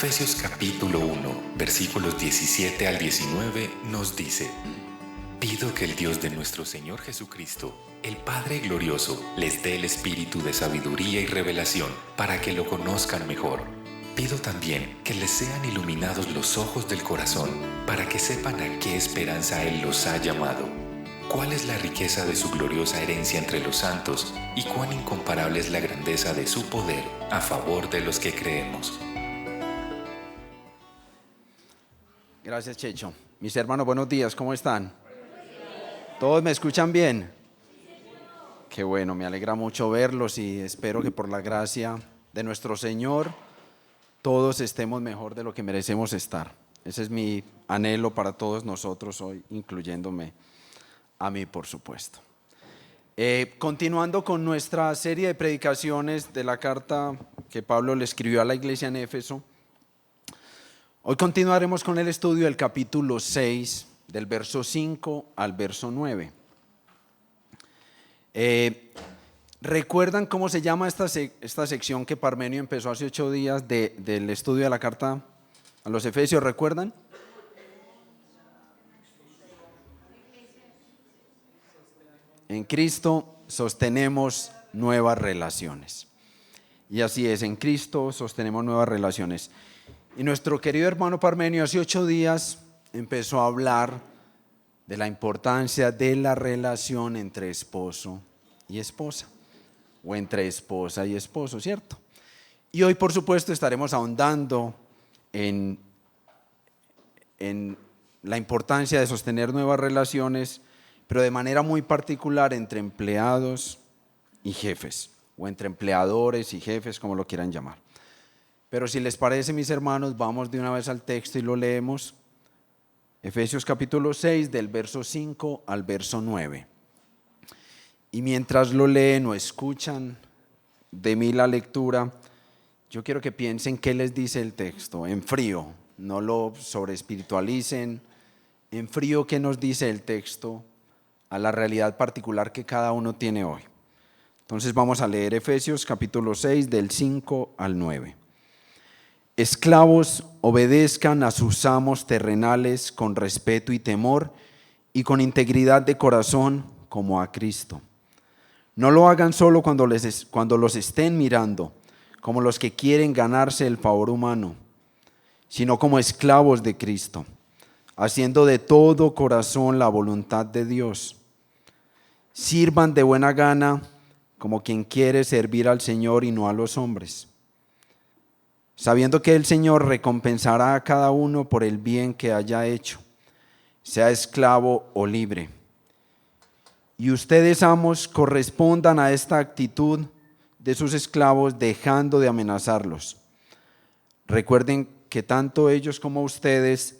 Efesios capítulo 1, versículos 17 al 19 nos dice: Pido que el Dios de nuestro Señor Jesucristo, el Padre glorioso, les dé el espíritu de sabiduría y revelación para que lo conozcan mejor. Pido también que les sean iluminados los ojos del corazón para que sepan a qué esperanza Él los ha llamado, cuál es la riqueza de su gloriosa herencia entre los santos y cuán incomparable es la grandeza de su poder a favor de los que creemos. Gracias, Checho. Mis hermanos, buenos días, ¿cómo están? ¿Todos me escuchan bien? Qué bueno, me alegra mucho verlos y espero que por la gracia de nuestro Señor todos estemos mejor de lo que merecemos estar. Ese es mi anhelo para todos nosotros hoy, incluyéndome a mí, por supuesto. Continuando con nuestra serie de predicaciones de la carta que Pablo le escribió a la iglesia en Éfeso, hoy continuaremos con el estudio del capítulo 6, del verso 5 al verso 9. ¿Recuerdan cómo se llama esta sección que Parmenio empezó hace 8 días del estudio de la carta a los Efesios? ¿Recuerdan? En Cristo sostenemos nuevas relaciones. Y así es, en Cristo sostenemos nuevas relaciones. Y nuestro querido hermano Parmenio hace 8 días empezó a hablar de la importancia de la relación entre esposo y esposa, o entre esposa y esposo, ¿cierto? Y hoy, por supuesto, estaremos ahondando en la importancia de sostener nuevas relaciones, pero de manera muy particular entre empleados y jefes, o entre empleadores y jefes, como lo quieran llamar. Pero si les parece, mis hermanos, vamos de una vez al texto y lo leemos. Efesios capítulo 6, del verso 5 al verso 9. Y mientras lo leen o escuchan de mí la lectura, yo quiero que piensen qué les dice el texto, en frío, no lo sobreespiritualicen, en frío qué nos dice el texto a la realidad particular que cada uno tiene hoy. Entonces vamos a leer Efesios capítulo 6, del 5 al 9. Esclavos, obedezcan a sus amos terrenales con respeto y temor y con integridad de corazón como a Cristo. No lo hagan solo cuando los estén mirando, como los que quieren ganarse el favor humano, sino como esclavos de Cristo, haciendo de todo corazón la voluntad de Dios. Sirvan de buena gana como quien quiere servir al Señor y no a los hombres, sabiendo que el Señor recompensará a cada uno por el bien que haya hecho, sea esclavo o libre. Y ustedes, amos, correspondan a esta actitud de sus esclavos, dejando de amenazarlos. Recuerden que tanto ellos como ustedes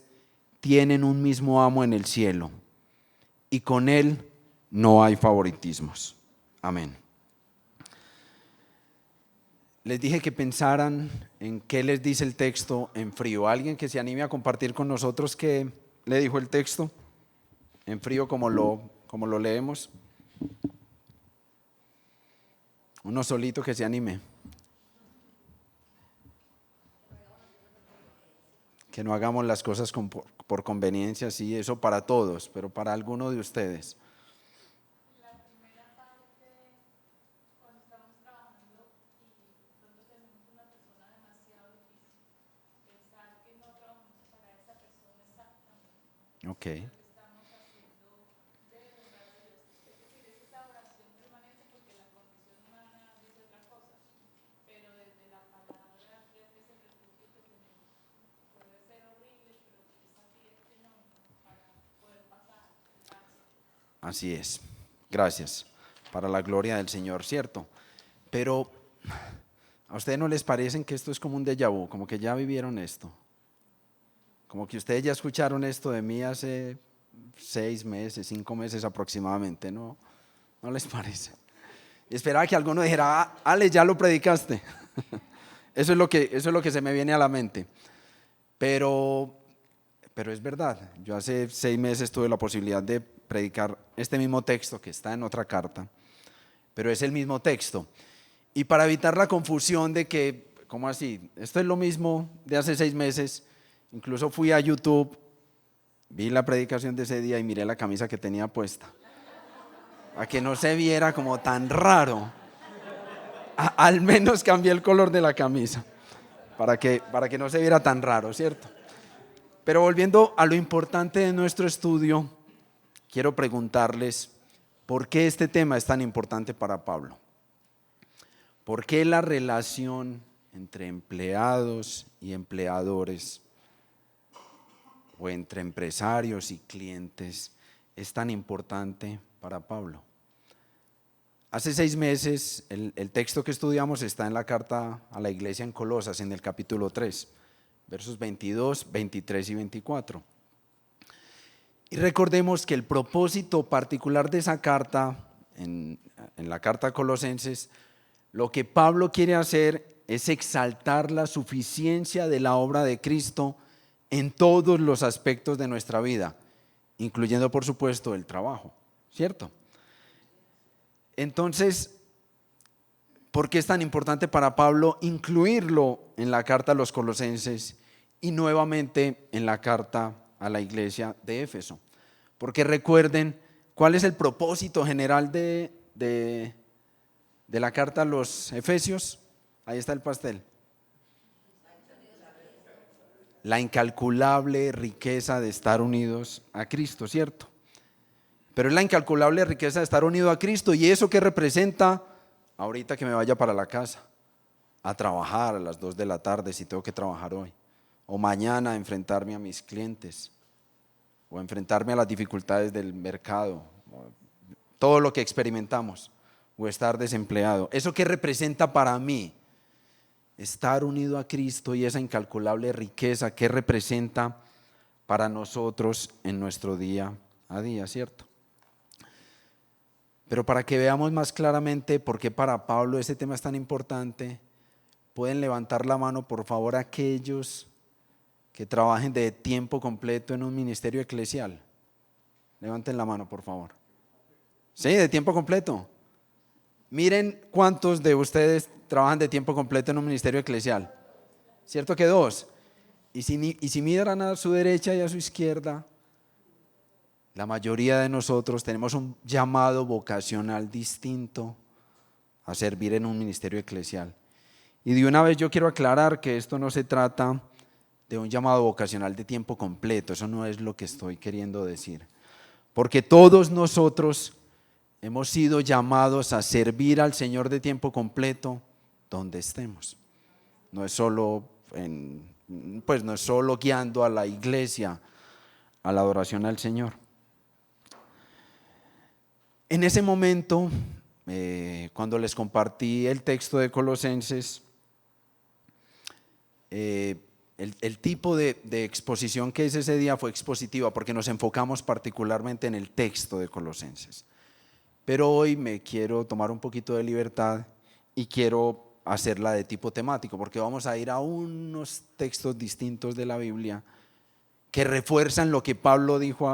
tienen un mismo amo en el cielo, y con él no hay favoritismos. Amén. Les dije que pensaran en qué les dice el texto en frío. ¿Alguien que se anime a compartir con nosotros qué le dijo el texto en frío como lo leemos? Uno solito que se anime. Que no hagamos las cosas por conveniencia, sí, eso para todos, pero para alguno de ustedes. La primera parte, cuando estamos trabajando y pronto tenemos una persona demasiado difícil, pensar que no trabajamos para esa persona exactamente. Ok. Estamos haciendo de verdad a Dios. Es decir, es esa oración permanente porque la condición humana dice otra cosa, pero desde la palabra creo que es el refugio que tenemos. Puede ser horrible, pero es así de fenómeno para poder pasar. Así es. Gracias. Para la gloria del Señor, ¿cierto? Pero ¿a ustedes no les parece que esto es como un déjà vu? Como que ya vivieron esto. Como que ustedes ya escucharon esto de mí hace 6 meses, 5 meses aproximadamente, ¿no? ¿No les parece? Y esperaba que alguno dijera, Ale, ya lo predicaste. Eso es lo que se me viene a la mente. Pero es verdad, yo hace 6 meses tuve la posibilidad de predicar este mismo texto que está en otra carta, pero es el mismo texto. Y para evitar la confusión de que ¿cómo así? Esto es lo mismo de hace 6 meses. Incluso fui a YouTube, vi la predicación de ese día y miré la camisa que tenía puesta. A que no se viera como tan raro. Al menos cambié el color de la camisa para que no se viera tan raro, ¿cierto? Pero volviendo a lo importante de nuestro estudio, quiero preguntarles por qué este tema es tan importante para Pablo. ¿Por qué la relación entre empleados y empleadores o entre empresarios y clientes es tan importante para Pablo? Hace 6 meses el texto que estudiamos está en la carta a la iglesia en Colosas, en el capítulo 3, versos 22, 23 y 24. Y recordemos que el propósito particular de esa carta, en la carta a Colosenses, lo que Pablo quiere hacer es exaltar la suficiencia de la obra de Cristo en todos los aspectos de nuestra vida, incluyendo por supuesto el trabajo, ¿cierto? Entonces, ¿por qué es tan importante para Pablo incluirlo en la carta a los Colosenses y nuevamente en la carta a la iglesia de Éfeso? Porque recuerden, ¿cuál es el propósito general de la carta a los Efesios? Ahí está el pastel. La incalculable riqueza de estar unidos a Cristo, ¿cierto? Pero es la incalculable riqueza de estar unido a Cristo. ¿Y eso qué representa? Ahorita que me vaya para la casa a trabajar a las 2 de la tarde si tengo que trabajar hoy, o mañana a enfrentarme a mis clientes, o enfrentarme a las dificultades del mercado, todo lo que experimentamos, o estar desempleado. ¿Eso qué representa para mí? Estar unido a Cristo y esa incalculable riqueza que representa para nosotros en nuestro día a día, ¿cierto? Pero para que veamos más claramente por qué para Pablo ese tema es tan importante, pueden levantar la mano por favor aquellos que trabajen de tiempo completo en un ministerio eclesial. Levanten la mano por favor. Sí, de tiempo completo. Miren cuántos de ustedes trabajan de tiempo completo en un ministerio eclesial. ¿Cierto que 2? Y si miran a su derecha y a su izquierda, la mayoría de nosotros tenemos un llamado vocacional distinto a servir en un ministerio eclesial. Y de una vez yo quiero aclarar que esto no se trata de un llamado vocacional de tiempo completo, eso no es lo que estoy queriendo decir. Porque todos nosotros hemos sido llamados a servir al Señor de tiempo completo donde estemos. No es solo no es solo guiando a la iglesia a la adoración al Señor. En ese momento, cuando les compartí el texto de Colosenses, el tipo de exposición que hice ese día fue expositiva porque nos enfocamos particularmente en el texto de Colosenses. Pero hoy me quiero tomar un poquito de libertad y quiero hacerla de tipo temático, porque vamos a ir a unos textos distintos de la Biblia que refuerzan lo que Pablo dijo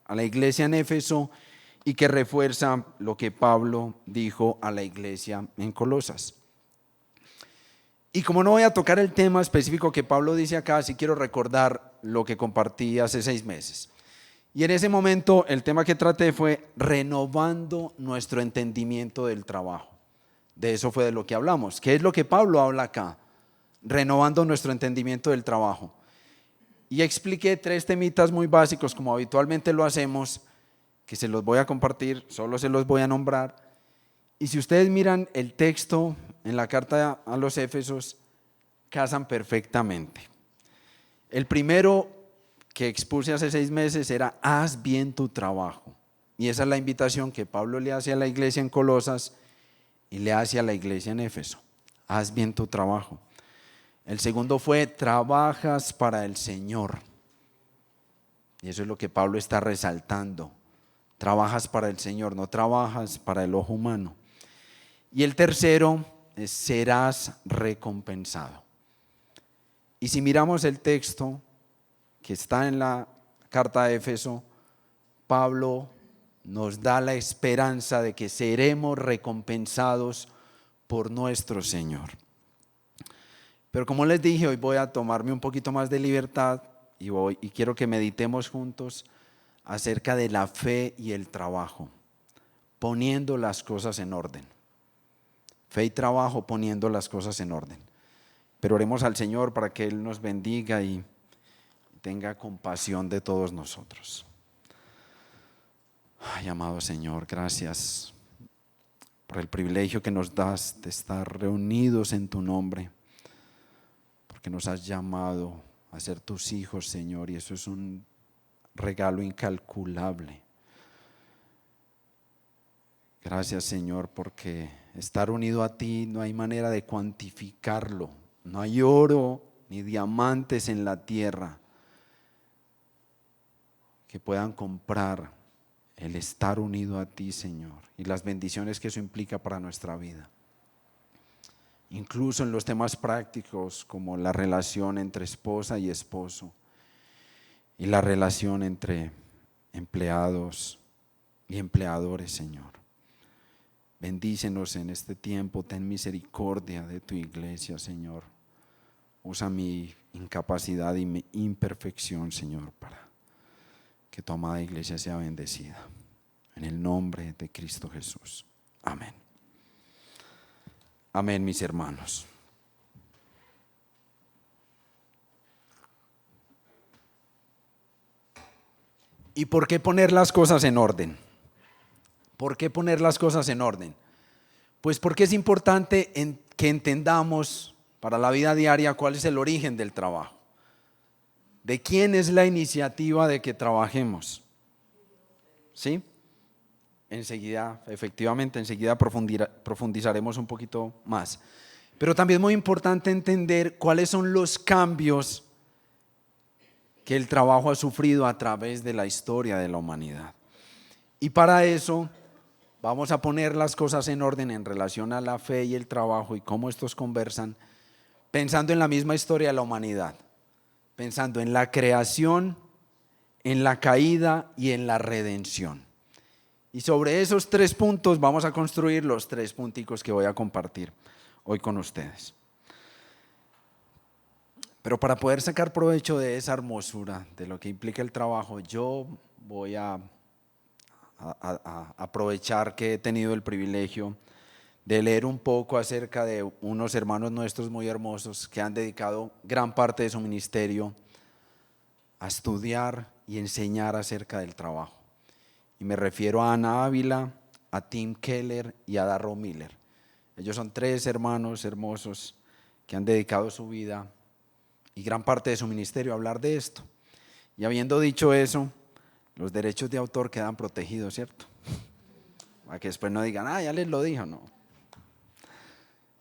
a la iglesia en Éfeso y que refuerza lo que Pablo dijo a la iglesia en Colosas. Y como no voy a tocar el tema específico que Pablo dice acá, sí quiero recordar lo que compartí hace 6 meses. Y en ese momento el tema que traté fue renovando nuestro entendimiento del trabajo. De eso fue de lo que hablamos. ¿Qué es lo que Pablo habla acá? Renovando nuestro entendimiento del trabajo. Y expliqué 3 temitas muy básicos, como habitualmente lo hacemos, que se los voy a compartir, solo se los voy a nombrar. Y si ustedes miran el texto en la carta a los Éfesos, casan perfectamente. El primero que expuse hace 6 meses era: haz bien tu trabajo. Y esa es la invitación que Pablo le hace a la iglesia en Colosas y le hace a la iglesia en Éfeso. Haz bien tu trabajo. El segundo fue: trabajas para el Señor. Y eso es lo que Pablo está resaltando. Trabajas para el Señor, no trabajas para el ojo humano. Y el tercero es: serás recompensado. Y si miramos el texto que está en la carta de Éfeso, Pablo nos da la esperanza de que seremos recompensados por nuestro Señor. Pero como les dije, hoy voy a tomarme un poquito más de libertad y quiero que meditemos juntos acerca de la fe y el trabajo, poniendo las cosas en orden. Fe y trabajo, poniendo las cosas en orden. Pero oremos al Señor para que Él nos bendiga y tenga compasión de todos nosotros. Ay, amado Señor, gracias por el privilegio que nos das de estar reunidos en tu nombre, porque nos has llamado a ser tus hijos, Señor, y eso es un regalo incalculable. Gracias, Señor, porque estar unido a ti no hay manera de cuantificarlo. No hay oro ni diamantes en la tierra que puedan comprar el estar unido a ti, Señor, y las bendiciones que eso implica para nuestra vida. Incluso en los temas prácticos como la relación entre esposa y esposo y la relación entre empleados y empleadores, Señor. Bendícenos en este tiempo, ten misericordia de tu iglesia, Señor. Usa mi incapacidad y mi imperfección, Señor, para que tu amada iglesia sea bendecida. En el nombre de Cristo Jesús. Amén. Amén, mis hermanos. ¿Y por qué poner las cosas en orden? ¿Por qué poner las cosas en orden? Pues porque es importante que entendamos para la vida diaria cuál es el origen del trabajo. ¿De quién es la iniciativa de que trabajemos? ¿Sí? Efectivamente, enseguida profundizaremos un poquito más. Pero también es muy importante entender cuáles son los cambios que el trabajo ha sufrido a través de la historia de la humanidad. Y para eso vamos a poner las cosas en orden en relación a la fe y el trabajo y cómo estos conversan, pensando en la misma historia de la humanidad, pensando en la creación, en la caída y en la redención. Y sobre esos 3 puntos vamos a construir los 3 punticos que voy a compartir hoy con ustedes. Pero para poder sacar provecho de esa hermosura, de lo que implica el trabajo, yo voy a aprovechar que he tenido el privilegio de leer un poco acerca de unos hermanos nuestros muy hermosos que han dedicado gran parte de su ministerio a estudiar y enseñar acerca del trabajo. Y me refiero a Ana Ávila, a Tim Keller y a Darrell Miller. Ellos son 3 hermanos hermosos que han dedicado su vida y gran parte de su ministerio a hablar de esto. Y habiendo dicho eso, los derechos de autor quedan protegidos, ¿cierto? Para que después no digan, ya les lo dijo, no.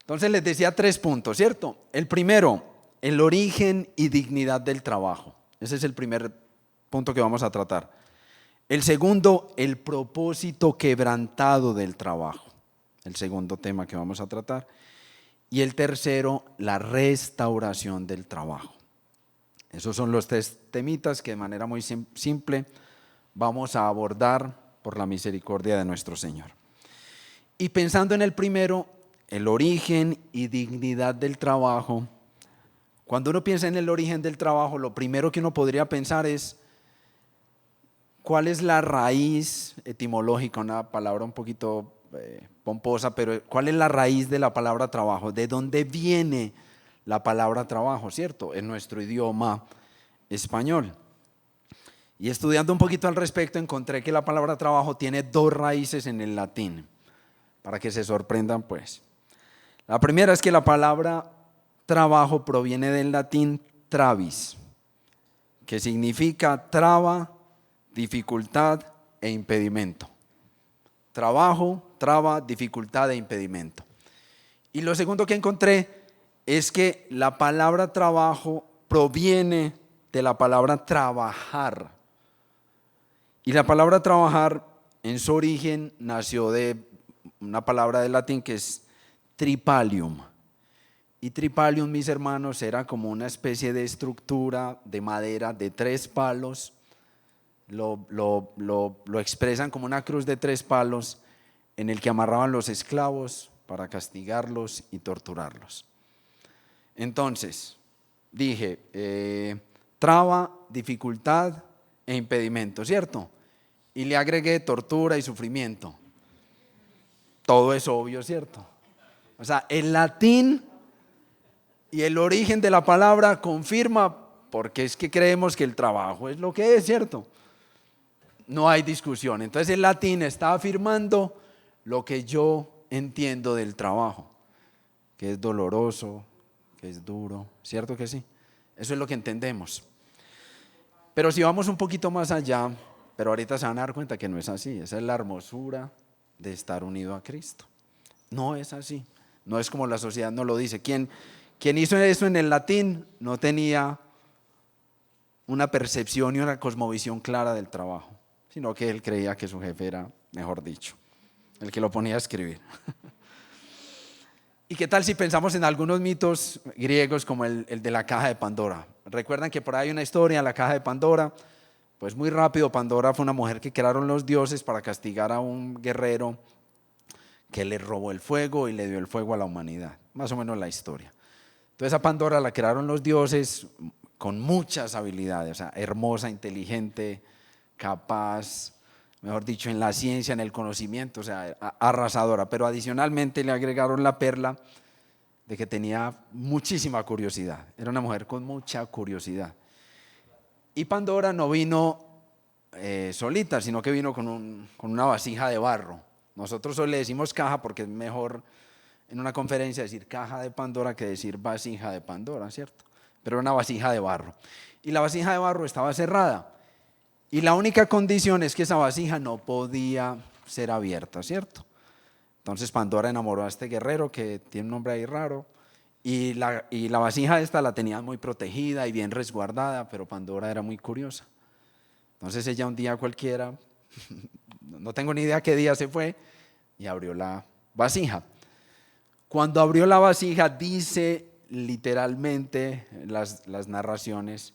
Entonces les decía 3 puntos, ¿cierto? El primero, el origen y dignidad del trabajo. Ese es el primer punto que vamos a tratar. El segundo, el propósito quebrantado del trabajo. El segundo tema que vamos a tratar. Y el tercero, la restauración del trabajo. Esos son los 3 temitas que de manera muy simple vamos a abordar por la misericordia de nuestro Señor. Y pensando en el primero, el origen y dignidad del trabajo, cuando uno piensa en el origen del trabajo, lo primero que uno podría pensar es cuál es la raíz etimológica, una palabra un poquito pomposa, pero cuál es la raíz de la palabra trabajo, de dónde viene la palabra trabajo, ¿cierto? En nuestro idioma español. Y estudiando un poquito al respecto encontré que la palabra trabajo tiene 2 raíces en el latín, para que se sorprendan pues. La primera es que la palabra trabajo proviene del latín travis, que significa traba, dificultad e impedimento. Trabajo, traba, dificultad e impedimento. Y lo segundo que encontré es que la palabra trabajo proviene de la palabra trabajar. Y la palabra trabajar en su origen nació de una palabra del latín que es tripalium. Y tripalium, mis hermanos, era como una especie de estructura de madera de 3 palos. Lo expresan como una cruz de 3 palos en el que amarraban los esclavos para castigarlos y torturarlos. Entonces, dije, traba, dificultad e impedimento, ¿cierto? Y le agregué tortura y sufrimiento. Todo es obvio, ¿cierto? O sea, el latín y el origen de la palabra confirma, porque es que creemos que el trabajo es lo que es, ¿cierto? No hay discusión. Entonces el latín está afirmando lo que yo entiendo del trabajo, que es doloroso, que es duro, ¿cierto que sí? Eso es lo que entendemos. Pero si vamos un poquito más allá, pero ahorita se van a dar cuenta que no es así. Esa es la hermosura de estar unido a Cristo. No es así. No es como la sociedad nos lo dice. Quien hizo eso en el latín no tenía una percepción y una cosmovisión clara del trabajo, sino que él creía que su jefe era, mejor dicho, el que lo ponía a escribir. ¿Y qué tal si pensamos en algunos mitos griegos como el de la caja de Pandora? Recuerdan que por ahí hay una historia, la caja de Pandora. Pues muy rápido, Pandora fue una mujer que crearon los dioses para castigar a un guerrero que le robó el fuego y le dio el fuego a la humanidad. Más o menos la historia. Entonces a Pandora la crearon los dioses con muchas habilidades, o sea, hermosa, inteligente, capaz, mejor dicho, en la ciencia, en el conocimiento, o sea, arrasadora. Pero adicionalmente le agregaron la perla de que tenía muchísima curiosidad. Era una mujer con mucha curiosidad. Y Pandora no vino solita, sino que vino con una vasija de barro. Nosotros hoy le decimos caja porque es mejor en una conferencia decir caja de Pandora que decir vasija de Pandora, ¿cierto? Pero era una vasija de barro. Y la vasija de barro estaba cerrada. Y la única condición es que esa vasija no podía ser abierta, ¿cierto? Entonces Pandora enamoró a este guerrero que tiene un nombre ahí raro. Y la vasija esta la tenía muy protegida y bien resguardada, pero Pandora era muy curiosa. Entonces ella un día cualquiera, no tengo ni idea qué día se fue, y abrió la vasija. Cuando abrió la vasija dice literalmente las narraciones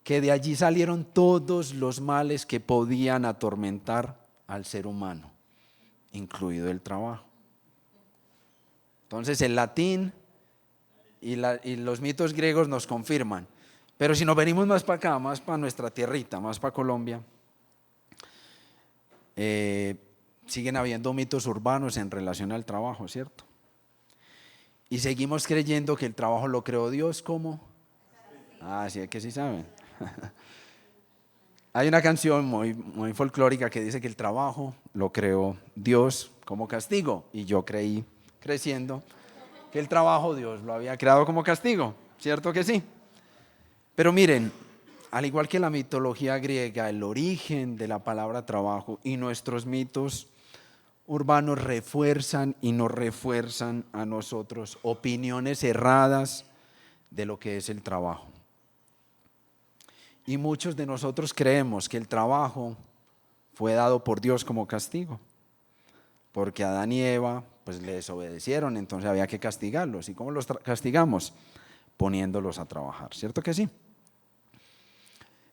que de allí salieron todos los males que podían atormentar al ser humano, incluido el trabajo. Entonces el latín y los mitos griegos nos confirman. Pero si nos venimos más para acá, más para nuestra tierrita, más para Colombia, siguen habiendo mitos urbanos en relación al trabajo, ¿cierto? Y seguimos creyendo que el trabajo lo creó Dios como... sí, es que sí saben. Hay una canción muy folclórica que dice que el trabajo lo creó Dios como castigo. Y yo creí, creciendo, que el trabajo Dios lo había creado como castigo, ¿cierto que sí? Pero miren, al igual que la mitología griega, el origen de la palabra trabajo y nuestros mitos urbanos refuerzan y nos refuerzan a nosotros opiniones erradas de lo que es el trabajo. Y muchos de nosotros creemos que el trabajo fue dado por Dios como castigo, porque Adán y Eva pues le desobedecieron, entonces había que castigarlos. ¿Y cómo los castigamos? Poniéndolos a trabajar, ¿cierto que sí?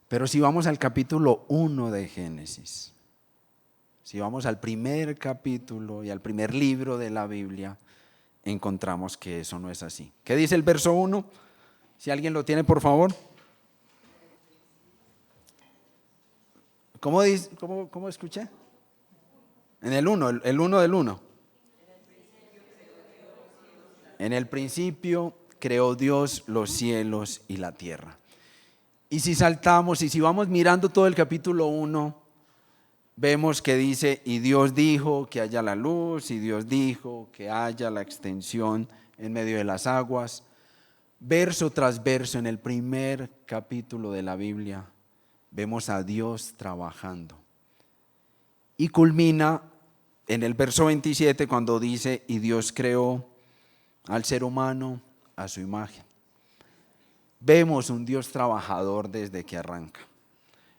Pero si vamos al capítulo 1 de Génesis, si vamos al primer capítulo y al primer libro de la Biblia, encontramos que eso no es así. ¿Qué dice el verso 1? Si alguien lo tiene, por favor. ¿Cómo dice? ¿Cómo escuché? En el 1, el 1 del 1. En el principio creó Dios los cielos y la tierra. Y si saltamos y si vamos mirando todo el capítulo 1, vemos que dice, y Dios dijo que haya la luz, y Dios dijo que haya la extensión en medio de las aguas. Verso tras verso en el primer capítulo de la Biblia, vemos a Dios trabajando. Y culmina en el verso 27 cuando dice, y Dios creó al ser humano a su imagen. Vemos un Dios trabajador desde que arranca.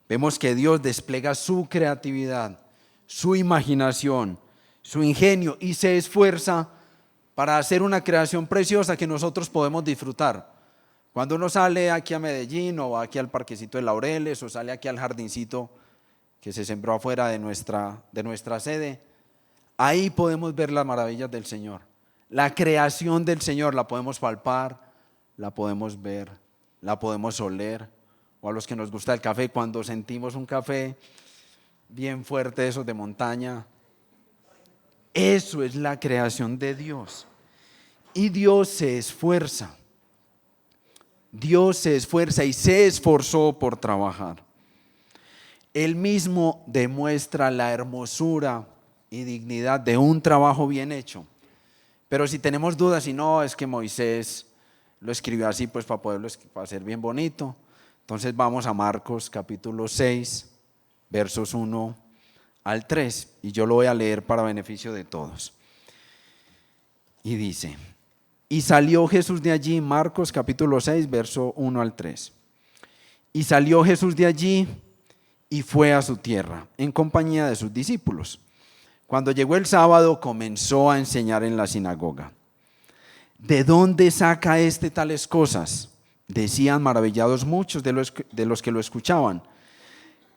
Vemos que Dios despliega su creatividad, su imaginación, su ingenio y se esfuerza para hacer una creación preciosa que nosotros podemos disfrutar. Cuando uno sale aquí a Medellín o va aquí al Parquecito de Laureles o sale aquí al jardincito que se sembró afuera de nuestra sede, ahí podemos ver las maravillas del Señor. La creación del Señor la podemos palpar, la podemos ver, la podemos oler, o a los que nos gusta el café, cuando sentimos un café bien fuerte, esos de montaña. Eso es la creación de Dios. Y Dios se esfuerza. Dios se esfuerza y se esforzó por trabajar. Él mismo demuestra la hermosura y dignidad de un trabajo bien hecho. Pero si tenemos dudas, y no, es que Moisés lo escribió así, pues para hacer bien bonito. Entonces vamos a Marcos capítulo 6, versos 1 al 3, y yo lo voy a leer para beneficio de todos. Y dice: y salió Jesús de allí, Marcos capítulo 6, verso 1 al 3. Y salió Jesús de allí y fue a su tierra en compañía de sus discípulos. Cuando llegó el sábado, comenzó a enseñar en la sinagoga. ¿De dónde saca tales cosas?, decían maravillados muchos de los que lo escuchaban.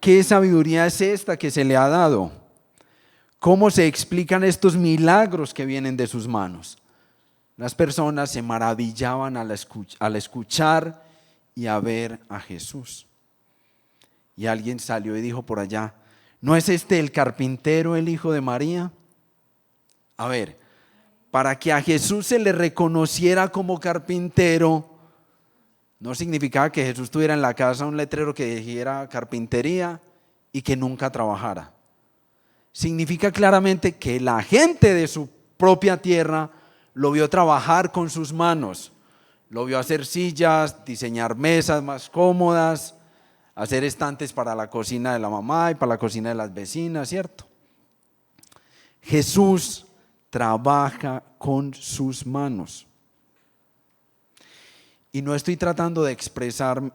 ¿Qué sabiduría es esta que se le ha dado? ¿Cómo se explican estos milagros que vienen de sus manos? Las personas se maravillaban al escuchar y a ver a Jesús. Y alguien salió y dijo por allá: ¿no es este el carpintero, el hijo de María? A ver, para que a Jesús se le reconociera como carpintero, no significaba que Jesús tuviera en la casa un letrero que dijera carpintería y que nunca trabajara. Significa claramente que la gente de su propia tierra lo vio trabajar con sus manos, lo vio hacer sillas, diseñar mesas más cómodas, hacer estantes para la cocina de la mamá y para la cocina de las vecinas, ¿cierto? Jesús trabaja con sus manos. Y no estoy tratando de expresar,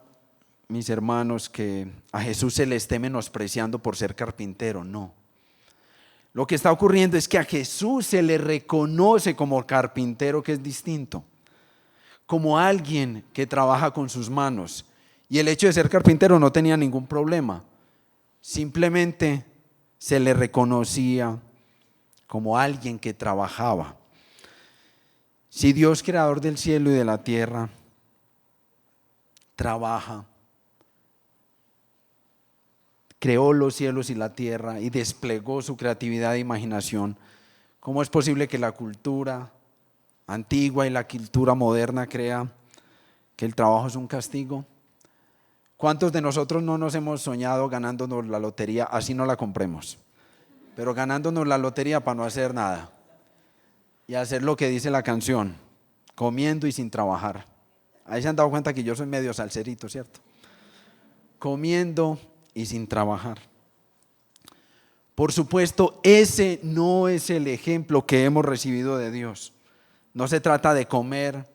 mis hermanos, que a Jesús se le esté menospreciando por ser carpintero, no. Lo que está ocurriendo es que a Jesús se le reconoce como carpintero, que es distinto, como alguien que trabaja con sus manos. Y el hecho de ser carpintero no tenía ningún problema, simplemente se le reconocía como alguien que trabajaba. Si Dios, creador del cielo y de la tierra, trabaja, creó los cielos y la tierra y desplegó su creatividad e imaginación, ¿cómo es posible que la cultura antigua y la cultura moderna crea que el trabajo es un castigo? ¿Cuántos de nosotros no nos hemos soñado ganándonos la lotería, así no la compremos, pero ganándonos la lotería para no hacer nada y hacer lo que dice la canción, comiendo y sin trabajar? Ahí se han dado cuenta que yo soy medio salserito, ¿cierto? Comiendo y sin trabajar. Por supuesto, ese no es el ejemplo que hemos recibido de Dios. No se trata de comer,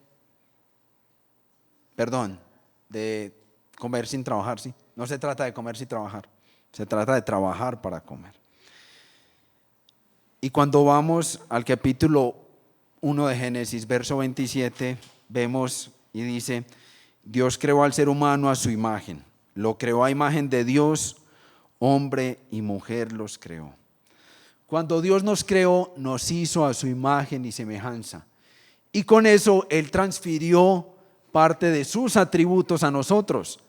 de comer sin trabajar, ¿sí? No se trata de comer sin trabajar, se trata de trabajar para comer. Y cuando vamos al capítulo 1 de Génesis, verso 27, vemos y dice: Dios creó al ser humano a su imagen, lo creó a imagen de Dios, hombre y mujer los creó. Cuando Dios nos creó, nos hizo a su imagen y semejanza, y con eso Él transfirió parte de sus atributos a nosotros,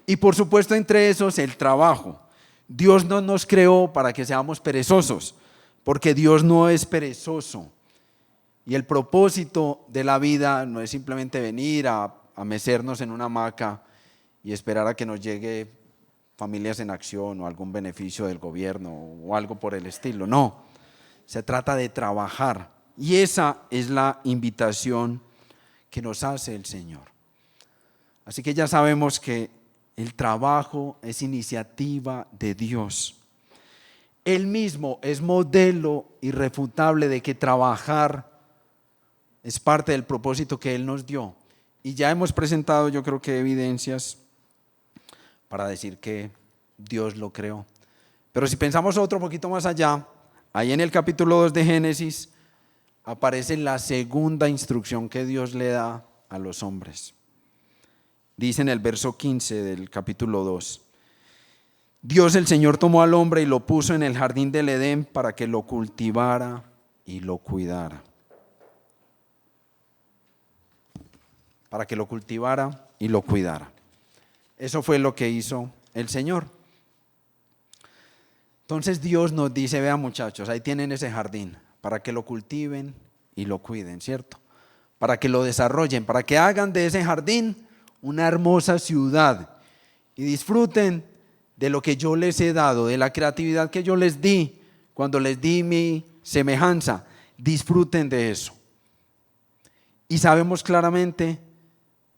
y por supuesto entre esos el trabajo. Dios no nos creó para que seamos perezosos, porque Dios no es perezoso. Y el propósito de la vida no es simplemente venir a mecernos en una hamaca y esperar a que nos llegue Familias en Acción o algún beneficio del gobierno o algo por el estilo. No, se trata de trabajar, y esa es la invitación que nos hace el Señor. Así que ya sabemos que el trabajo es iniciativa de Dios. Él mismo es modelo irrefutable de que trabajar es parte del propósito que Él nos dio. Y ya hemos presentado, yo creo que evidencias para decir que Dios lo creó. Pero si pensamos otro poquito más allá, ahí en el capítulo 2 de Génesis aparece la segunda instrucción que Dios le da a los hombres. Dice en el verso 15 del capítulo 2: Dios el Señor tomó al hombre y lo puso en el jardín del Edén para que lo cultivara y lo cuidara. para que lo cultivara y lo cuidara. Eso fue lo que hizo el Señor. Entonces Dios nos dice, vean muchachos, ahí tienen ese jardín, para que lo cultiven y lo cuiden, ¿cierto? Para que lo desarrollen, para que hagan de ese jardín una hermosa ciudad y disfruten de lo que yo les he dado, de la creatividad que yo les di cuando les di mi semejanza. Disfruten de eso. Y sabemos claramente,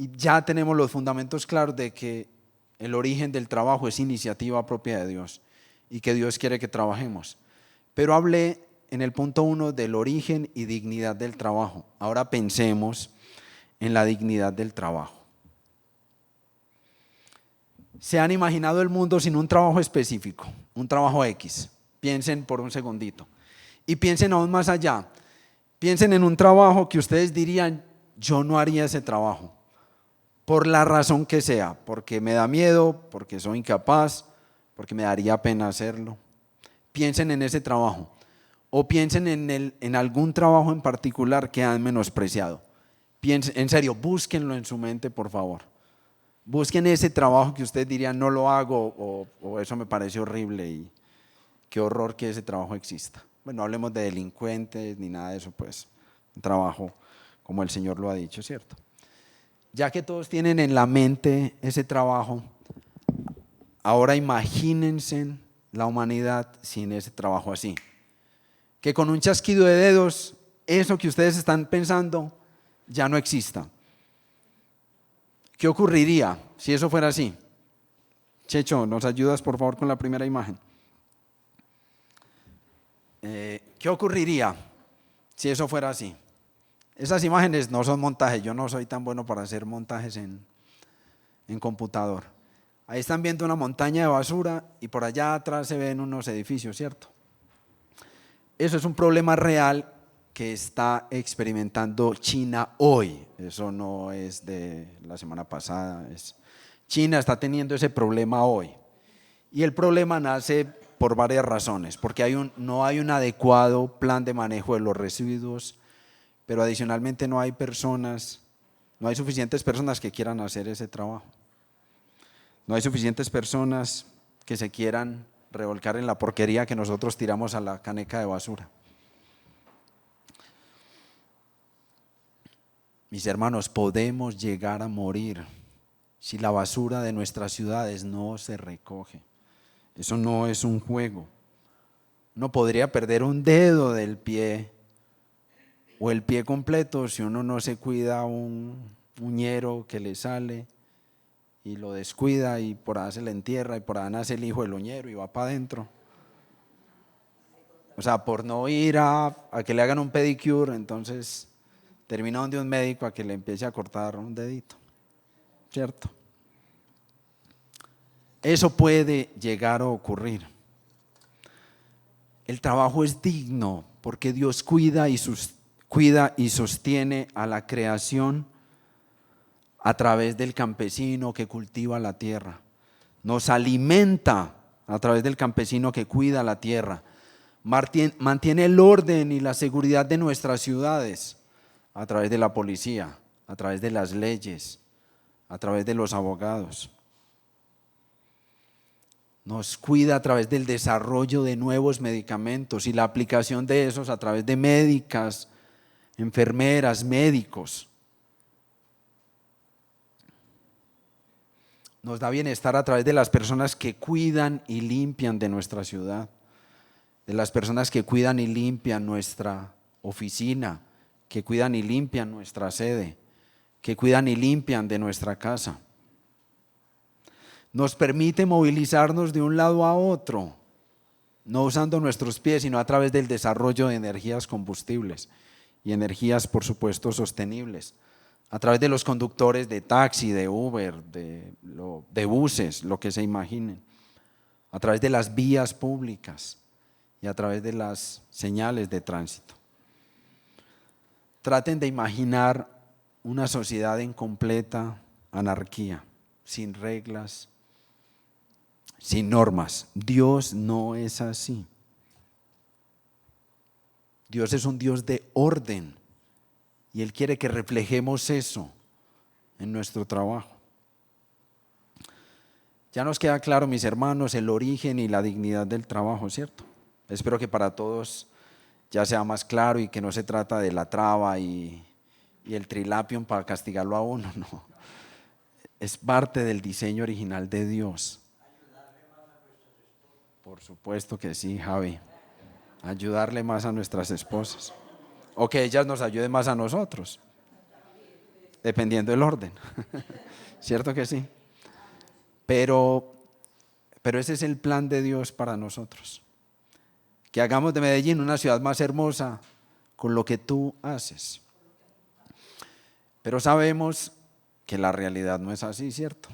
y ya tenemos los fundamentos claros de que el origen del trabajo es iniciativa propia de Dios y que Dios quiere que trabajemos. Pero hablé en el punto 1 del origen y dignidad del trabajo. Ahora pensemos en la dignidad del trabajo. ¿Se han imaginado el mundo sin un trabajo específico, un trabajo X? Piensen por un segundito. Y piensen aún más allá. Piensen en un trabajo que ustedes dirían, yo no haría ese trabajo, por la razón que sea, porque me da miedo, porque soy incapaz, porque me daría pena hacerlo. Piensen en ese trabajo. O piensen en algún trabajo en particular que han menospreciado. Piensen, en serio, búsquenlo en su mente, por favor. Busquen ese trabajo que ustedes dirían no lo hago o eso me parece horrible y qué horror que ese trabajo exista. Bueno, no hablemos de delincuentes ni nada de eso, pues un trabajo como el Señor lo ha dicho, ¿cierto? Ya que todos tienen en la mente ese trabajo, ahora imagínense la humanidad sin ese trabajo así. Que con un chasquido de dedos, eso que ustedes están pensando ya no exista. ¿Qué ocurriría si eso fuera así? Checho, ¿nos ayudas por favor con la primera imagen? ¿Qué ocurriría si eso fuera así? Esas imágenes no son montajes, yo no soy tan bueno para hacer montajes en computador. Ahí están viendo una montaña de basura y por allá atrás se ven unos edificios, ¿cierto? Eso es un problema real que está experimentando China hoy. Eso no es de la semana pasada. China está teniendo ese problema hoy. Y el problema nace por varias razones. Porque no hay un adecuado plan de manejo de los residuos, pero adicionalmente no hay suficientes personas que quieran hacer ese trabajo. No hay suficientes personas que se quieran revolcar en la porquería que nosotros tiramos a la caneca de basura. Mis hermanos, podemos llegar a morir si la basura de nuestras ciudades no se recoge. Eso no es un juego. Uno podría perder un dedo del pie o el pie completo si uno no se cuida un uñero que le sale y lo descuida y por ahí se le entierra y por ahí nace el hijo del uñero y va para adentro. O sea, por no ir a que le hagan un pedicure, entonces termina donde un médico a que le empiece a cortar un dedito, ¿cierto? Eso puede llegar a ocurrir. El trabajo es digno porque Dios cuida y sostiene a la creación a través del campesino que cultiva la tierra. Nos alimenta a través del campesino que cuida la tierra. Mantiene el orden y la seguridad de nuestras ciudades a través de la policía, a través de las leyes, a través de los abogados. Nos cuida a través del desarrollo de nuevos medicamentos y la aplicación de esos a través de médicas, enfermeras, médicos. Nos da bienestar a través de las personas que cuidan y limpian de nuestra ciudad, de las personas que cuidan y limpian nuestra oficina, que cuidan y limpian nuestra sede, que cuidan y limpian de nuestra casa. Nos permite movilizarnos de un lado a otro, no usando nuestros pies, sino a través del desarrollo de energías combustibles y energías, por supuesto, sostenibles, a través de los conductores de taxi, de Uber, de buses, lo que se imaginen, a través de las vías públicas y a través de las señales de tránsito. Traten de imaginar una sociedad en completa anarquía, sin reglas, sin normas. Dios no es así. Dios es un Dios de orden y Él quiere que reflejemos eso en nuestro trabajo. Ya nos queda claro, mis hermanos, el origen y la dignidad del trabajo, ¿cierto? Espero que para todos ya sea más claro y que no se trata de la traba y el trilapium para castigarlo a uno, no. Es parte del diseño original de Dios. Por supuesto que sí, Javi. Ayudarle más a nuestras esposas. O que ellas nos ayuden más a nosotros. Dependiendo del orden. ¿Cierto que sí? Pero ese es el plan de Dios para nosotros. Que hagamos de Medellín una ciudad más hermosa con lo que tú haces. Pero sabemos que la realidad no es así, ¿cierto?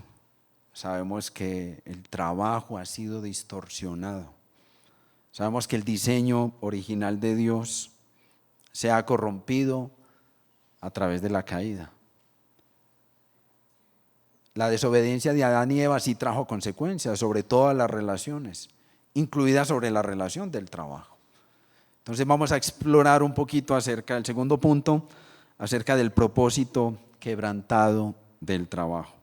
Sabemos que el trabajo ha sido distorsionado. Sabemos que el diseño original de Dios se ha corrompido a través de la caída. La desobediencia de Adán y Eva sí trajo consecuencias sobre todas las relaciones, incluida sobre la relación del trabajo. Entonces vamos a explorar un poquito acerca del segundo punto, acerca del propósito quebrantado del trabajo.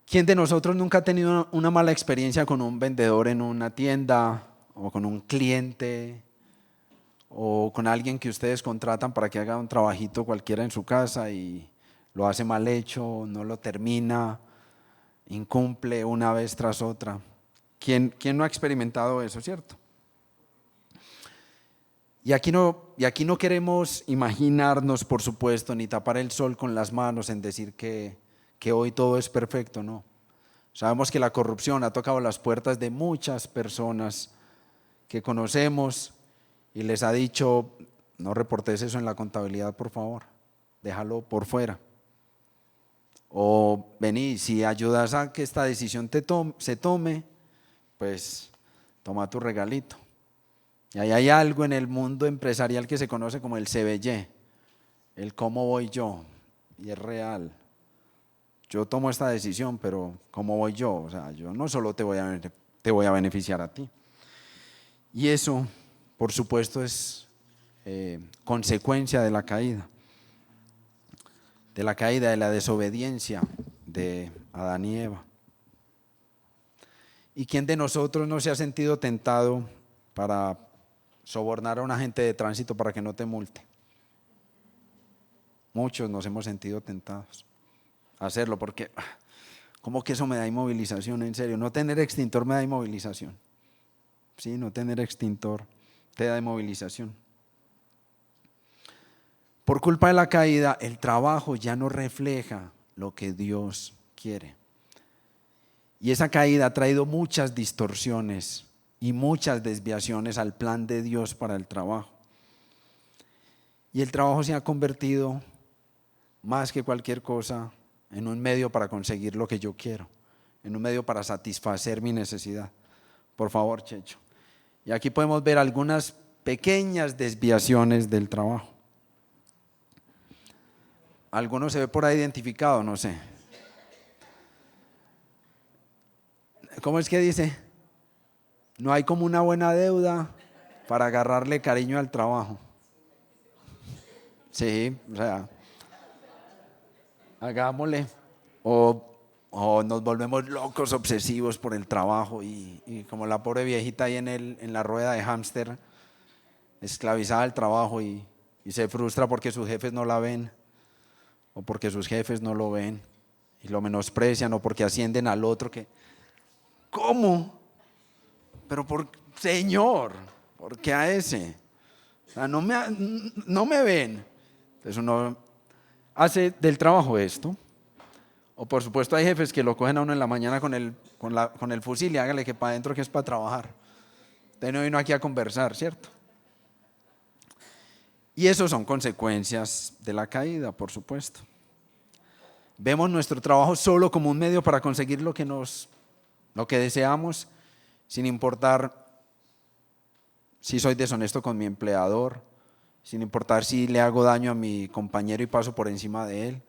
¿Quién de nosotros nunca ha tenido una mala experiencia con un vendedor en una tienda o con un cliente o con alguien que ustedes contratan para que haga un trabajito cualquiera en su casa y lo hace mal hecho, no lo termina, incumple una vez tras otra? ¿Quién no ha experimentado eso, cierto? Y aquí no queremos imaginarnos, por supuesto, ni tapar el sol con las manos en decir que hoy todo es perfecto, no. Sabemos que la corrupción ha tocado las puertas de muchas personas que conocemos y les ha dicho: no reportes eso en la contabilidad, por favor, déjalo por fuera. O vení, si ayudas a que esta decisión se tome, pues toma tu regalito. Y ahí hay algo en el mundo empresarial que se conoce como el CBY, el cómo voy yo, y es real. Yo tomo esta decisión, pero ¿cómo voy yo? O sea, yo no solo te voy a beneficiar a ti. Y eso, por supuesto, es consecuencia de la caída, de la desobediencia de Adán y Eva. ¿Y quién de nosotros no se ha sentido tentado para sobornar a un agente de tránsito para que no te multe? Muchos nos hemos sentido tentados a hacerlo porque, ¿cómo que eso me da inmovilización? En serio, no tener extintor me da inmovilización. Sí, no tener extintor te da inmovilización. Por culpa de la caída, el trabajo ya no refleja lo que Dios quiere. Y esa caída ha traído muchas distorsiones y muchas desviaciones al plan de Dios para el trabajo. Y el trabajo se ha convertido, más que cualquier cosa, en un medio para conseguir lo que yo quiero, en un medio para satisfacer mi necesidad. Por favor, Checho. Y aquí podemos ver algunas pequeñas desviaciones del trabajo. ¿Alguno se ve por ahí identificado? No sé. ¿Cómo es que dice? No hay como una buena deuda para agarrarle cariño al trabajo. Sí, o sea, hagámosle. O nos volvemos locos, obsesivos por el trabajo y como la pobre viejita ahí en la rueda de hámster, esclavizada al trabajo y se frustra porque sus jefes no la ven o porque sus jefes no lo ven y lo menosprecian o porque ascienden al otro que... ¿Cómo? Pero Señor, ¿por qué a ese? O sea, no me ven. Entonces uno hace del trabajo esto. O por supuesto hay jefes que lo cogen a uno en la mañana con el fusil y hágale que para adentro que es para trabajar. Usted no vino aquí a conversar, ¿cierto? Y eso son consecuencias de la caída, por supuesto. Vemos nuestro trabajo solo como un medio para conseguir lo que deseamos, sin importar si soy deshonesto con mi empleador, sin importar si le hago daño a mi compañero y paso por encima de él,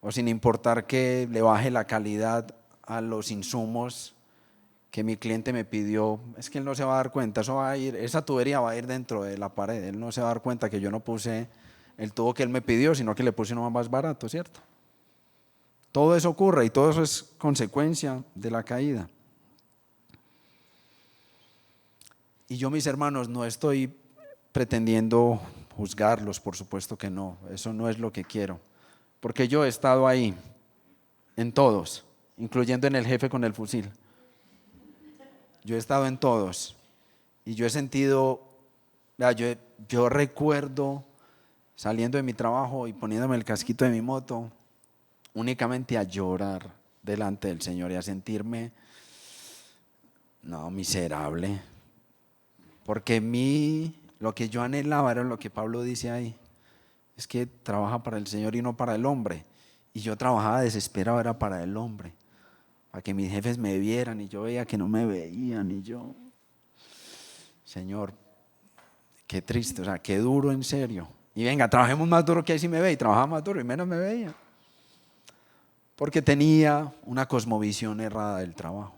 o sin importar que le baje la calidad a los insumos que mi cliente me pidió. Es que él no se va a dar cuenta, esa tubería va a ir dentro de la pared, él no se va a dar cuenta que yo no puse el tubo que él me pidió, sino que le puse uno más barato, ¿cierto? Todo eso ocurre y todo eso es consecuencia de la caída. Y yo, mis hermanos, no estoy pretendiendo juzgarlos, por supuesto que no, eso no es lo que quiero, porque yo he estado ahí, en todos, incluyendo en el jefe con el fusil. Yo he estado en todos y yo he sentido, yo recuerdo saliendo de mi trabajo y poniéndome el casquito de mi moto, únicamente a llorar delante del Señor y a sentirme, miserable, porque lo que yo anhelaba era lo que Pablo dice ahí, es que trabaja para el Señor y no para el hombre, y yo trabajaba desesperado, era para el hombre, para que mis jefes me vieran, y yo veía que no me veían, y yo, Señor, qué triste, o sea, qué duro, en serio. Y venga, trabajemos más duro, que ahí sí me ve, y trabajaba más duro y menos me veía. Porque tenía una cosmovisión errada del trabajo.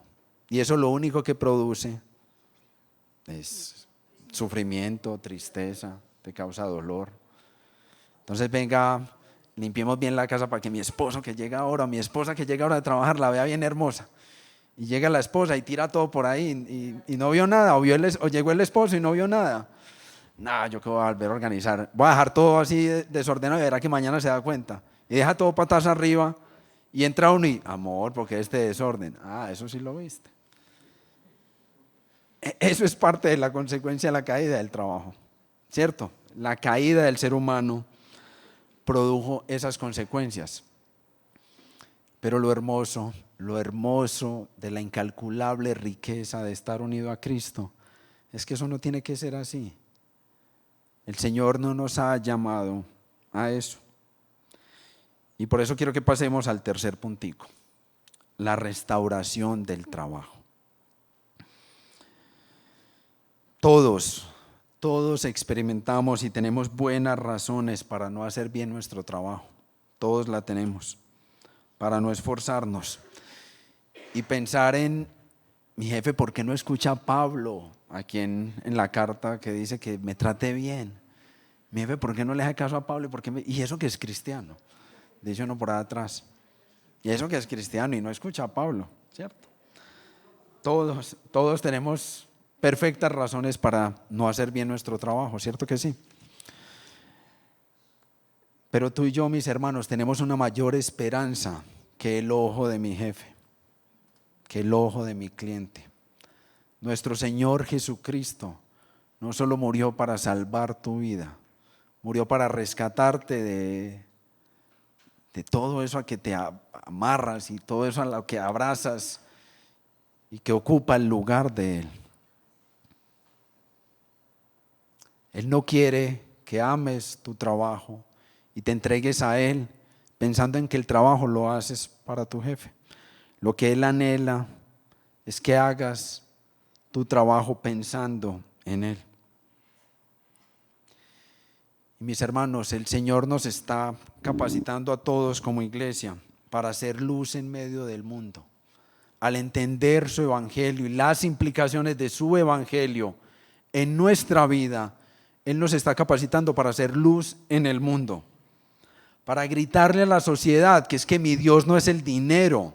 Y eso lo único que produce es sufrimiento, tristeza, te causa dolor. Entonces venga, limpiemos bien la casa para que mi esposo que llega ahora, mi esposa que llega ahora de trabajar, la vea bien hermosa. Y llega la esposa y tira todo por ahí y no vio nada, o llegó el esposo y no vio nada. Yo que voy a volver a organizar, voy a dejar todo así desordenado y verá que mañana se da cuenta. Y deja todo patas arriba y entra uno y, amor, porque este desorden. Eso sí lo viste. Eso es parte de la consecuencia de la caída del trabajo, ¿cierto? La caída del ser humano produjo esas consecuencias. Pero lo hermoso de la incalculable riqueza de estar unido a Cristo es que eso no tiene que ser así. El Señor no nos ha llamado a eso. Y por eso quiero que pasemos al tercer puntico, la restauración del trabajo. Todos experimentamos y tenemos buenas razones para no hacer bien nuestro trabajo. Todos la tenemos, para no esforzarnos. Y pensar en, mi jefe, ¿por qué no escucha a Pablo aquí en la carta que dice que me trate bien? Mi jefe, ¿por qué no le hace caso a Pablo? Y eso que es cristiano, dice uno por ahí atrás. Y eso que es cristiano y no escucha a Pablo, ¿cierto? Todos tenemos perfectas razones para no hacer bien nuestro trabajo, ¿cierto que sí? Pero tú y yo, mis hermanos, tenemos una mayor esperanza que el ojo de mi jefe, que el ojo de mi cliente. Nuestro Señor Jesucristo no solo murió para salvar tu vida, murió para rescatarte de todo eso a que te amarras y todo eso a lo que abrazas y que ocupa el lugar de Él. Él no quiere que ames tu trabajo y te entregues a Él pensando en que el trabajo lo haces para tu jefe. Lo que Él anhela es que hagas tu trabajo pensando en Él. Y mis hermanos, el Señor nos está capacitando a todos como iglesia para hacer luz en medio del mundo. Al entender su evangelio y las implicaciones de su evangelio en nuestra vida, Él nos está capacitando para hacer luz en el mundo. Para gritarle a la sociedad que es que mi Dios no es el dinero,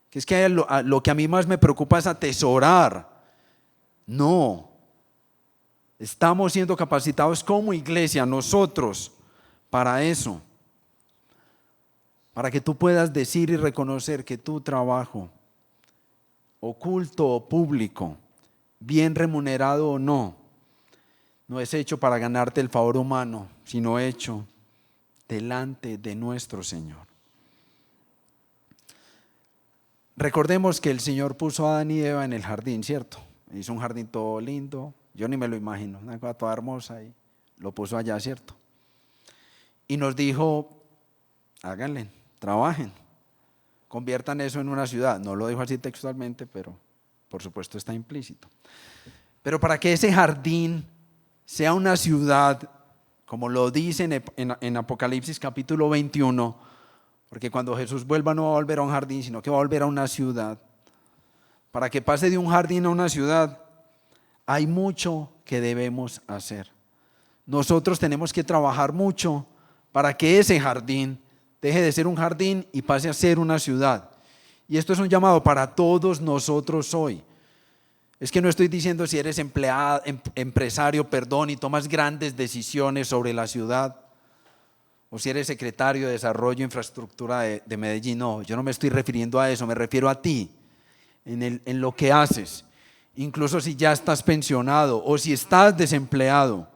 que es que lo que a mí más me preocupa es atesorar. No. Estamos siendo capacitados como iglesia, nosotros, para eso. Para que tú puedas decir y reconocer que tu trabajo, oculto o público, bien remunerado o no es hecho para ganarte el favor humano, sino hecho delante de nuestro Señor. Recordemos que el Señor puso a Adán y Eva en el jardín, ¿cierto? Hizo un jardín todo lindo, yo ni me lo imagino, una cosa toda hermosa y lo puso allá, ¿cierto? Y nos dijo, háganle, trabajen, conviertan eso en una ciudad. No lo dijo así textualmente, pero por supuesto está implícito. Pero para que ese jardín sea una ciudad, como lo dice en Apocalipsis capítulo 21, porque cuando Jesús vuelva no va a volver a un jardín, sino que va a volver a una ciudad. Para que pase de un jardín a una ciudad, hay mucho que debemos hacer. nosotros tenemos que trabajar mucho para que ese jardín deje de ser un jardín y pase a ser una ciudad. Y esto es un llamado para todos nosotros hoy. Es que no estoy diciendo si eres empleado, empresario, y tomas grandes decisiones sobre la ciudad, o si eres secretario de Desarrollo e Infraestructura de Medellín. No, yo no me estoy refiriendo a eso, me refiero a ti, en lo que haces. Incluso si ya estás pensionado o si estás desempleado,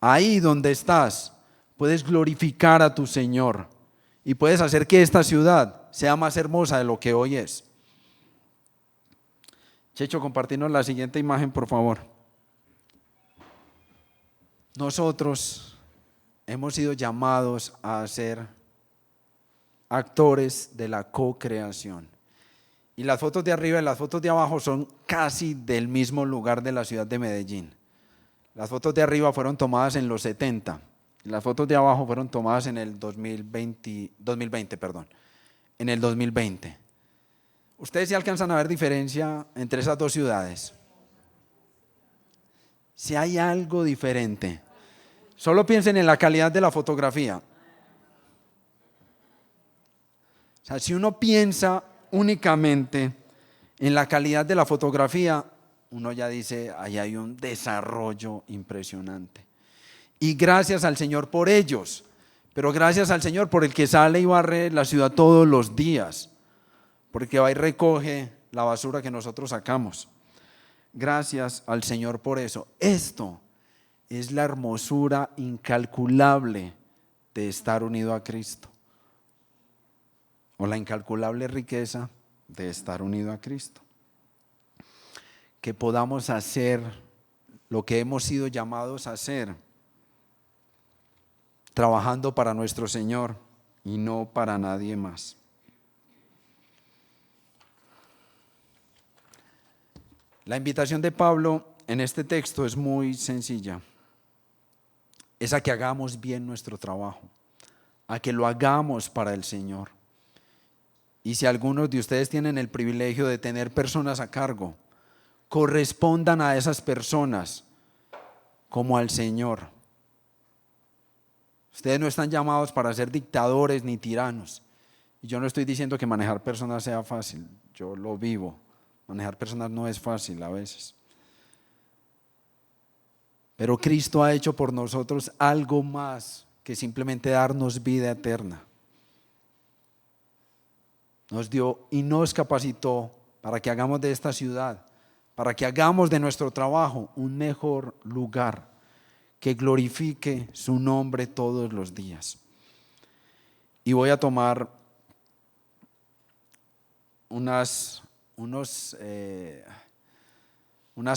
ahí donde estás, puedes glorificar a tu Señor y puedes hacer que esta ciudad sea más hermosa de lo que hoy es. Checho, compartirnos la siguiente imagen, por favor. Nosotros hemos sido llamados a ser actores de la co-creación. Y las fotos de arriba y las fotos de abajo son casi del mismo lugar de la ciudad de Medellín. Las fotos de arriba fueron tomadas en los 70 y las fotos de abajo fueron tomadas en el 2020. En el 2020. ¿Ustedes sí alcanzan a ver diferencia entre esas dos ciudades? Si hay algo diferente, solo piensen en la calidad de la fotografía. O sea, si uno piensa únicamente en la calidad de la fotografía, uno ya dice, ahí hay un desarrollo impresionante. Y gracias al Señor por ellos, pero gracias al Señor por el que sale y barre la ciudad todos los días, porque va y recoge la basura que nosotros sacamos. Gracias al Señor por eso. Esto es la hermosura incalculable de estar unido a Cristo, o la incalculable riqueza de estar unido a Cristo. Que podamos hacer lo que hemos sido llamados a hacer, trabajando para nuestro Señor y no para nadie más. La invitación de Pablo en este texto es muy sencilla. Es a que hagamos bien nuestro trabajo, a que lo hagamos para el Señor. Y si algunos de ustedes tienen el privilegio de tener personas a cargo, correspondan a esas personas como al Señor. Ustedes no están llamados para ser dictadores ni tiranos. Y yo no estoy diciendo que manejar personas sea fácil, yo lo vivo. Manejar personas no es fácil a veces. Pero Cristo ha hecho por nosotros algo más que simplemente darnos vida eterna. Nos dio y nos capacitó para que hagamos de esta ciudad, para que hagamos de nuestro trabajo un mejor lugar que glorifique su nombre todos los días. Y voy a tomar unas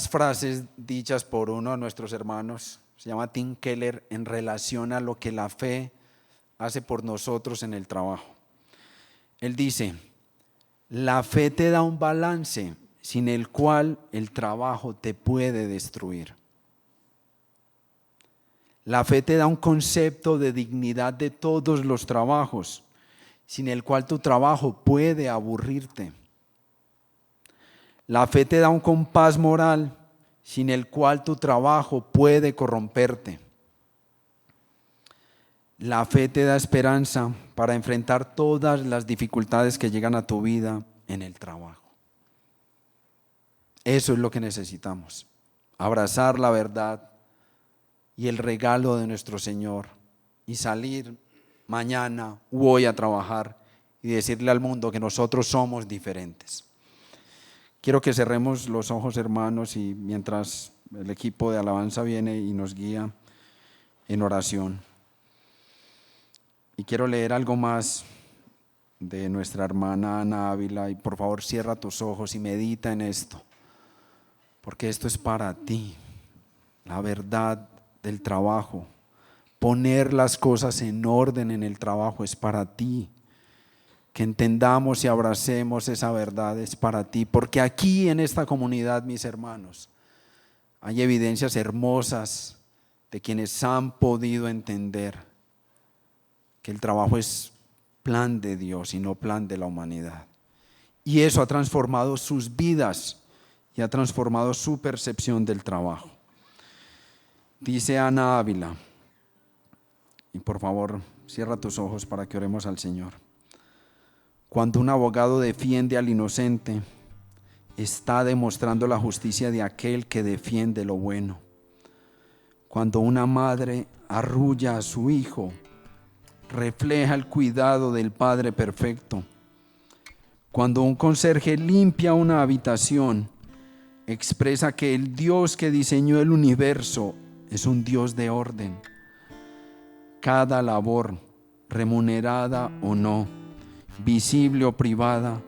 frases dichas por uno de nuestros hermanos, se llama Tim Keller, en relación a lo que la fe hace por nosotros en el trabajo. Él dice: la fe te da un balance sin el cual el trabajo te puede destruir. La fe te da un concepto de dignidad de todos los trabajos, sin el cual tu trabajo puede aburrirte. La fe te da un compás moral, sin el cual tu trabajo puede corromperte. La fe te da esperanza para enfrentar todas las dificultades que llegan a tu vida en el trabajo. Eso es lo que necesitamos, abrazar la verdad y el regalo de nuestro Señor y salir mañana u hoy a trabajar y decirle al mundo que nosotros somos diferentes. Quiero que cerremos los ojos, hermanos, y mientras el equipo de alabanza viene y nos guía en oración. Y quiero leer algo más de nuestra hermana Ana Ávila, y por favor cierra tus ojos y medita en esto, porque esto es para ti, la verdad del trabajo. Poner las cosas en orden en el trabajo es para ti. Que entendamos y abracemos esa verdad es para ti, porque aquí en esta comunidad, mis hermanos, hay evidencias hermosas de quienes han podido entender que el trabajo es plan de Dios y no plan de la humanidad. Y eso ha transformado sus vidas y ha transformado su percepción del trabajo. Dice Ana Ávila, y por favor cierra tus ojos para que oremos al Señor. Cuando un abogado defiende al inocente, está demostrando la justicia de aquel que defiende lo bueno. Cuando una madre arrulla a su hijo, refleja el cuidado del Padre perfecto. Cuando un conserje limpia una habitación, expresa que el Dios que diseñó el universo es un Dios de orden. Cada labor, remunerada o no, visible o privada,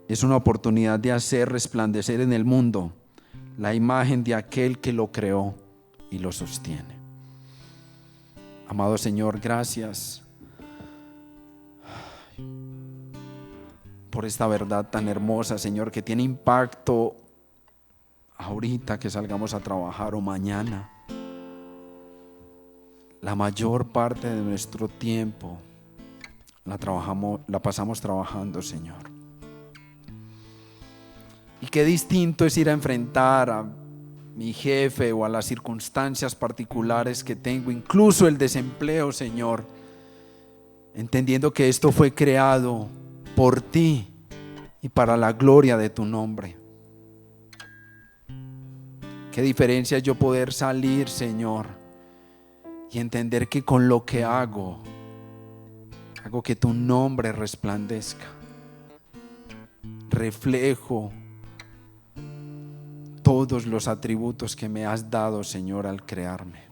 es una oportunidad de hacer resplandecer en el mundo la imagen de aquel que lo creó y lo sostiene. Amado Señor, gracias por esta verdad tan hermosa, Señor, que tiene impacto ahorita que salgamos a trabajar o mañana. La mayor parte de nuestro tiempo la pasamos trabajando, Señor. Y qué distinto es ir a enfrentar a mi jefe o a las circunstancias particulares que tengo, incluso el desempleo, Señor, entendiendo que esto fue creado por ti y para la gloria de tu nombre. Qué diferencia es yo poder salir, Señor, y entender que con lo que hago que tu nombre resplandezca. Reflejo todos los atributos que me has dado, Señor, al crearme.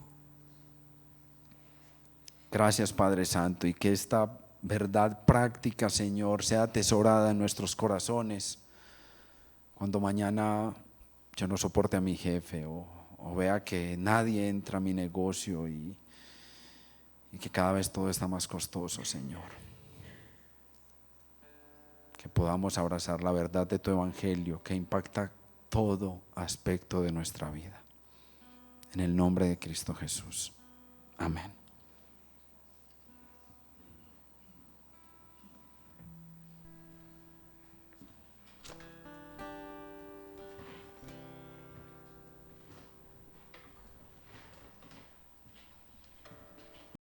Gracias, Padre Santo, y que esta verdad práctica, Señor, sea atesorada en nuestros corazones cuando mañana yo no soporte a mi jefe o vea que nadie entra a mi negocio y que cada vez todo está más costoso, Señor. Que podamos abrazar la verdad de tu evangelio que impacta todo aspecto de nuestra vida. En el nombre de Cristo Jesús. Amén.